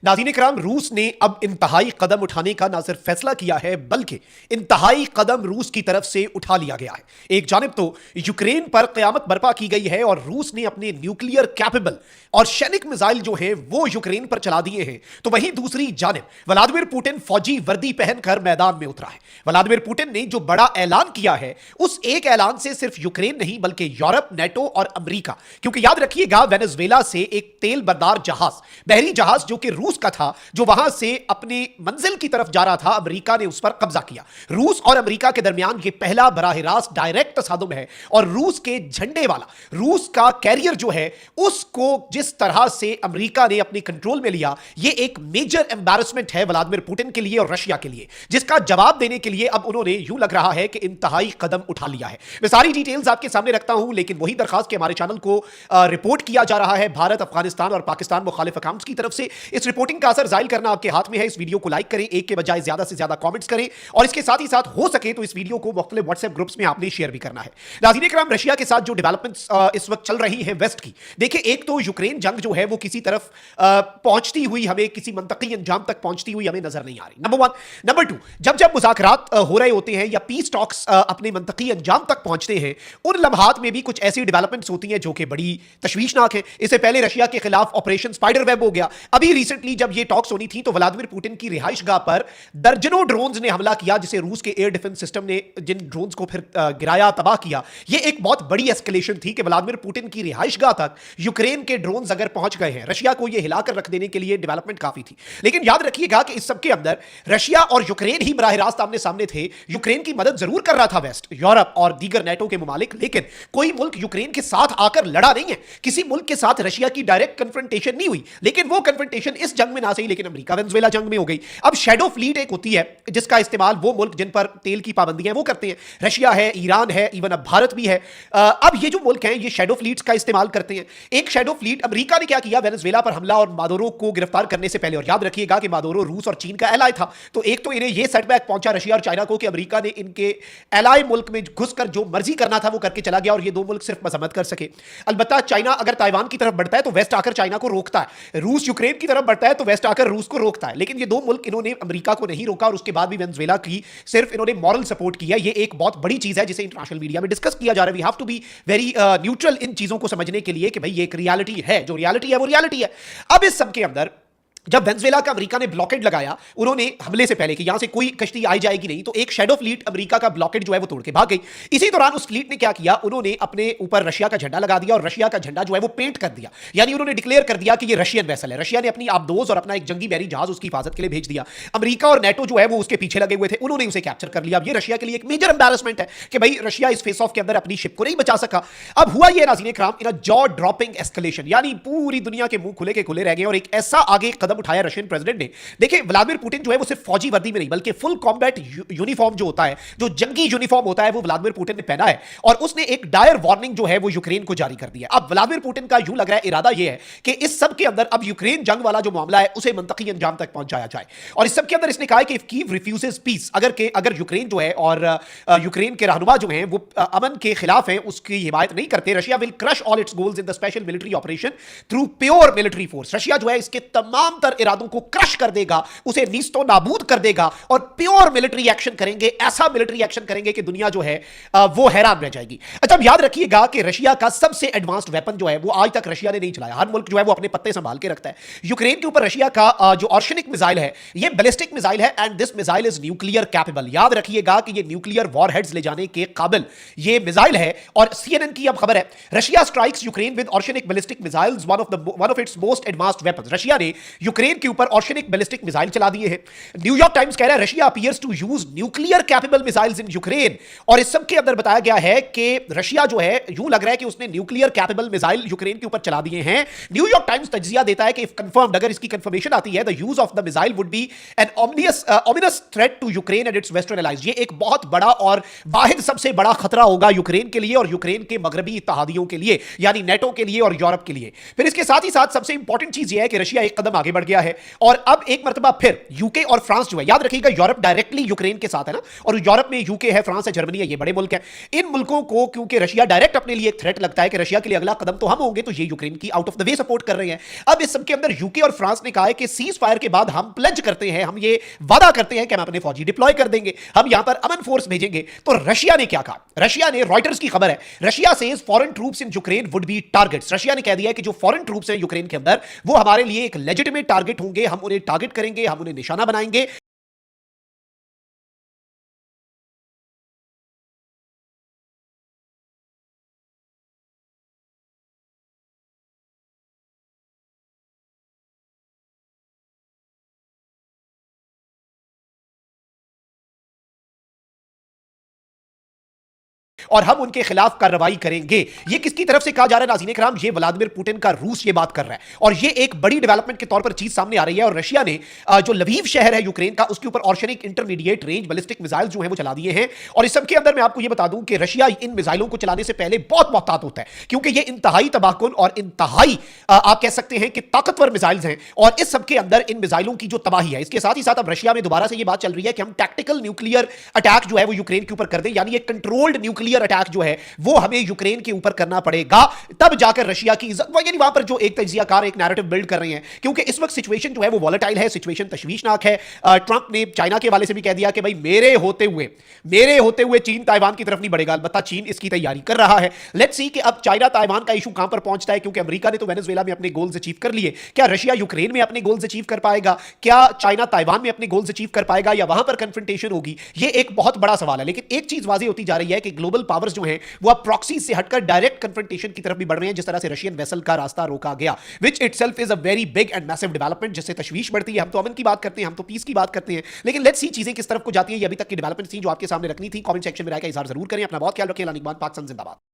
नाज़रीन इकराम, रूस ने अब इंतहाई कदम उठाने का ना सिर्फ फैसला किया है बल्कि इंतहाई कदम रूस की तरफ से उठा लिया गया है। एक जानिब तो यूक्रेन पर क़यामत बर्पा की गई है और रूस ने अपने न्यूक्लियर कैपेबल और सैनिक मिसाइल जो है वो यूक्रेन पर चला दिए हैं, तो वहीं दूसरी जानिब व्लादिमीर पुतिन फौजी वर्दी पहनकर मैदान में उतरा है। व्लादिमीर पुतिन ने जो बड़ा ऐलान किया है, उस एक ऐलान से सिर्फ यूक्रेन नहीं बल्कि यूरोप, नेटो और अमेरिका, क्योंकि याद रखिएगा वेनेजुएला से एक तेल बरदार जहाज, बहरी जहाज जो कि रूस का था, जो वहां से अपनी मंजिल की तरफ जा रहा था, अमेरिका ने उस पर कब्जा किया। रूस और अमेरिका के दरमियान यह पहला बराह रास्त डायरेक्ट तसादुम है और रूस के झंडे वाला रूस का कैरियर जो है उसको जिस तरह से अमेरिका ने अपने कंट्रोल में लिया, यह एक मेजर एम्बैरेसमेंट है व्लादिमीर पुतिन के लिए और रशिया के लिए, जिसका जवाब देने के लिए अब उन्होंने यूं लग रहा है कि इंतहाई कदम उठा लिया है। मैं सारी डिटेल्स आपके सामने रखता हूं, लेकिन वही दरखास्त कि हमारे चैनल को रिपोर्ट किया जा रहा है भारत, अफगानिस्तान और पाकिस्तान मुखालिफ अकाउंट्स की तरफ से। इस रिपोर्टिंग का असर जाहिर करना आपके हाथ में है। इस वीडियो को लाइक करें, एक के बजाय ज्यादा से ज्यादा कमेंट्स करें और इसके साथ ही साथ हो सके तो इस वीडियो को मुख्तलिफ व्हाट्सएप ग्रुप्स में आपने शेयर भी करना है। नाज़रीन इकराम, रशिया के साथ जो डेवलपमेंट्स इस वक्त चल रही है वेस्ट की, देखिए एक तो यूक्रेन जंग जो है वो किसी तरफ पहुंचती हुई हमें किसी मंतकी अंजाम तक पहुंचती हुई हमें नजर नहीं आ रही, नंबर वन। नंबर टू, जब जब मुज़ाकरात हो रहे होते हैं या पीस टॉक्स अपने मंतकी अंजाम तक पहुंचते हैं, उन लम्हात में भी कुछ ऐसी डेवलपमेंट्स होती हैं जो कि बड़ी तशवीशनाक है। इससे पहले रशिया के खिलाफ ऑपरेशन स्पाइडर वेब हो गया। अभी रिसेंटली जब ये टॉक्स होनी थी तो व्लादिमीर पुतिन की रिहाइशगाह पर दर्जनों ड्रोन्स ने हमला किया, जिसे रूस के एयर डिफेंस सिस्टम ने जिन ड्रोन्स को फिर गिराया, तबाह किया। ये एक बहुत बड़ी एस्केलेशन थी कि व्लादिमीर पुतिन की रिहाइशगाह तक यूक्रेन के ड्रोन्स अगर पहुंच गए हैं, रशिया को ये हिलाकर रख देने के लिए डेवलपमेंट काफी थी। लेकिन याद रखिएगा कि इस सबके अंदर रशिया और यूक्रेन ही बराह रास्त आमने सामने थे। यूक्रेन की मदद जरूर कर रहा था वेस्ट, यूरोप और दीगर नेटो के ममालिक, लेकिन कोई मुल्क यूक्रेन के साथ आकर लड़ा नहीं है। किसी मुल्क के साथ रशिया की डायरेक्ट कन्फ्रंटेशन नहीं हुई, लेकिन वो कन्फ्रंटेशन इस जंग में ना सही लेकिन अमेरिका वेनेजुएला जंग में हो गई। अब शैडो फ्लीट एक होती है जिसका इस्तेमाल वो मुल्क जिन पर तेल की पाबंदियां वो करते हैं, रशिया है, ईरान है, इवन अब भारत भी है। अब ये जो मुल्क हैं ये शैडो फ्लीट्स का इस्तेमाल करते हैं। एक शैडो फ्लीट, अमेरिका ने क्या किया, वेनेजुएला पर हमला और मादुरो को गिरफ्तार करने से पहले, और याद रखिएगा कि मादुरो रूस और चीन का एलाय था, तो एक तो इन्हें यह सेटबैक पहुंचा रशिया और चाइना को कि अमेरिका ने इनके एलाय मुल्क में घुसकर जो मर्जी करना था वो करके चला गया और ये दो मुल्क सिर्फ मजम्मत कर सके। अलबत्ता चाइना अगर ताइवान की तरफ बढ़ता है तो वेस्ट आकर चाइना को रोकता है, रूस यूक्रेन की तरफ बढ़ता है तो वेस्ट आकर रूस को रोकता है। लेकिन ये दो मुल्क इन्होंने अमेरिका को नहीं रोका और उसके बाद भी वेनेजुएला की सिर्फ इन्होंने मॉरल सपोर्ट किया। ये एक बहुत बड़ी चीज है जिसे इंटरनेशनल मीडिया में डिस्कस किया जा रहा है। We have to be very neutral इन चीजों को समझने के लिए कि भाई ये एक रियलिटी है, जो रियलिटी है वो रियलिटी है। अब इस सब के अंदर जब वेनेजुएला का अमेरिका ने ब्लॉकेड लगाया, उन्होंने हमले से पहले कि यहां से कोई कश्ती आई जाएगी नहीं, तो एक शैडो फ्लीट अमेरिका का ब्लॉकेड जो है वो तोड़ के भाग गई। इसी दौरान उस फ्लीट ने क्या किया, उन्होंने अपने ऊपर रशिया का झंडा लगा दिया और रशिया का झंडा जो है वो पेंट कर दिया, यानी उन्होंने डिक्लेयर कर दिया कि ये रशियन वेसल है। रशिया ने अपनी आबदोज और अपना एक जंगी बहरी जहाज उसकी हिफाजत के लिए भेज दिया। अमेरिका और नेटो जो है वो उसके पीछे लगे हुए थे, उन्होंने उसे कैप्चर कर लिया। अब ये रशिया के लिए एक मेजर एम्बैरेसमेंट है कि भाई रशिया इस फेस ऑफ के अंदर अपनी शिप को नहीं बचा सका। अब हुआ ये नाज़रीन इकराम, इन अ जॉ ड्रॉपिंग एस्केलेशन, यानी पूरी दुनिया के मुंह खुले के खुले रह गए और एक ऐसा आगे कदम उठाया रशियन प्रेसिडेंट ने। देखिए व्लादिमीर पुतिन जो है वो सिर्फ फौजी वर्दी में नहीं बल्कि फुल कॉम्बैट यूनिफॉर्म जो होता है, जो जंगी यूनिफॉर्म होता है, वो व्लादिमीर पुतिन ने पहना है और उसने एक डायर वार्निंग जो है वो यूक्रेन को जारी कर दिया। अब व्लादिमीर पुतिन का यूं लग रहा है इरादा ये है कि इस सब के अंदर अब यूक्रेन जंग वाला जो मामला है उसे मंतकी अंजाम तक पहुंचाया जाए। और इस सब के अंदर इसने कहा है कि इफ कीव रिफ्यूजेस पीस, अगर यूक्रेन जो है और यूक्रेन के रहनुमा जो हैं वो अमन के खिलाफ हैं, उसकी हिमायत नहीं करते, Russia will crush all it's goals in the special military operation through pure military force. Russia जो है इसके तमाम तर इरादों को क्रश कर देगा, उसे नीस्तो नाबूद कर देगा और प्योर मिलिट्री एक्शन करेंगे। ऐसा मिलिट्री एक्शन करेंगे कि दुनिया जो है वो हैरान रह जाएगी। अच्छा, याद रखिएगा कि रशिया का सबसे एडवांस्ड वेपन जो है वो आज तक रशिया ने नहीं चलाया। हर मुल्क जो है वो अपने पत्ते संभाल के रखता है। यूक्रेन के ऊपर रशिया का जो ऑर्शनिक मिसाइल है, ये बैलिस्टिक मिसाइल है and this missile is nuclear capable. याद रखिएगा कि ये न्यूक्लियर वॉरहेड्स ले जाने के काबिल ये मिसाइल है। और सीएनएन की अब खबर है, Russia strikes Ukraine with ऑर्शनिक ballistic missiles, one of its most advanced weapons. Russia ने यूक्रेन के ऊपर ऑर्शनिक बैलिस्टिक मिसाइल चला दिए हैं। न्यूयॉर्क टाइम्स कह रहा है Russia appears to use nuclear capable missiles in Ukraine. और इस सब के अंदर बताया गया है कि रशिया जो है यूं लग रहा है कि उसने न्यूक्लियर कैपेबल मिसाइल यूक्रेन के ऊपर चला दिए हैं। न्यूयॉर्क टाइम्स तज्जिया देता है कि इफ कंफर्म्ड, अगर इसकी कंफर्मेशन आती है, the use of the missile would be an ominous threat to Ukraine and its western allies. ये एक बहुत बड़ा और वाहिद सबसे बड़ा खतरा होगा यूक्रेन के लिए और यूक्रेन के मगरबी इत्तेहादियों के लिए, यानी नेटो के लिए और यूरोप के लिए। फिर इसके साथ ही साथ सबसे इंपॉर्टेंट चीज यह है कि रशिया एक कदम आगे बढ़ बढ़ गया है और अब एक मरतबा फिर यूके और फ्रांस जो है, याद रखिएगा यूरोप डायरेक्टली यूक्रेन के साथ है ना, और यूरोप में यूके है, फ्रांस है, जर्मनी है, ये बड़े मुल्क हैं। इन मुल्कों को क्योंकि रशिया डायरेक्ट अपने लिए एक थ्रेट लगता है कि रशिया के लिए अगला कदम तो हम होंगे, तो ये यूक्रेन की out of the way support कर रहे हैं। अब इस सबके अंदर यूके और फ्रांस ने कहा है कि सीज फायर के बाद हम प्लेज करते हैं, हम ये वादा करते हैं कि हम अपने फौजी डिप्लॉय कर देंगे, हम यहां पर अमन फोर्स भेजेंगे। तो रशिया ने क्या कहा? रशिया ने, रॉयटर्स की खबर है, रशिया से foreign troops in Ukraine would be targets. Russia ने कह दिया है कि जो फॉरेन ट्रूप्स हैं यूक्रेन के अंदर वो हमारे लिए एक लेजिटिमेट टारगेट होंगे, हम उन्हें टारगेट करेंगे, हम उन्हें निशाना बनाएंगे। और हम उनके खिलाफ कार्रवाई करेंगे। ये किसकी तरफ से कहा जा रहा है नाज़रीन इकराम? ये व्लादिमीर पुतिन का रूस ये बात कर रहा है और ये एक बड़ी डेवलपमेंट के तौर पर चीज सामने आ रही है। और रशिया ने जो लवीव शहर है यूक्रेन का, उसके ऊपर ऑर्शनिक इंटरमीडिएट रेंज बैलिस्टिक मिसाइल जो है वो चला दिए हैं। और इस सब के अंदर मैं आपको ये बता दूं कि रशिया इन मिसाइलों को चलाने से पहले बहुत मोहतात होता है, क्योंकि ये इंतहाई तबाहकुन और इंतहाई आप कह सकते हैं कि ताकतवर मिसाइल्स हैं। और इस सब के अंदर इन मिसाइलों की जो तबाही है, इसके साथ ही साथ अब रशिया में दोबारा से ये बात चल रही है कि हम टैक्टिकल न्यूक्लियर अटैक जो है वो यूक्रेन के ऊपर कर दें, यानी एक कंट्रोल्ड न्यूक्लियर अटैक जो है वो हमें यूक्रेन के ऊपर करना पड़ेगा, तब जाकर रशिया की इज्जत, यानी वहां पर जो एक तजियाकार एक नैरेटिव बिल्ड कर रहे हैं। क्योंकि इस वक्त सिचुएशन जो है वो वॉलेटाइल है, सिचुएशन तशवीशनाक है। ट्रंप ने चाइना के हवाले से भी कह दिया कि भाई मेरे होते हुए चीन ताइवान की तरफ नहीं बढ़ेगा, अलबत्ता चीन इसकी तैयारी कर रहा है। लेट्स सी कि अब चाइना ताइवान का इशू कहां पर पहुंचता है, क्योंकि अमेरिका ने तो वेनेजुएला में अपने गोल्स अचीव कर लिए। क्या रशिया यूक्रेन में अपने गोल्स अचीव कर पाएगा? क्या चाइना ताइवान में अपने गोल्स अचीव कर पाएगा, या वहां पर कन्फ्रंटेशन होगी? ये एक बहुत बड़ा सवाल है। लेकिन एक चीज वाज़ेह होती जा रही है कि ग्लोबल पावर्स जो हैं वो अब प्रॉक्सी से हटकर डायरेक्ट कन्फ्रंटेशन की तरफ भी बढ़ रहे हैं, जिस तरह से रशियन वेसल का रास्ता रोका गया, which itself is a very big and massive development, जिससे तशवीश बढ़ती है। हम तो अमन की बात करते हैं, हम तो पीस की बात करते हैं, लेकिन लेट्स सी चीजें किस तरफ को जाती है। ये अभी तक की डेवलपमेंट थी जो आपके सामने रखनी थी। कमेंट सेक्शन में राय का इजहार जरूर करें। अपना बहुत ख्याल रखें। पाकिस्तान जिंदाबाद।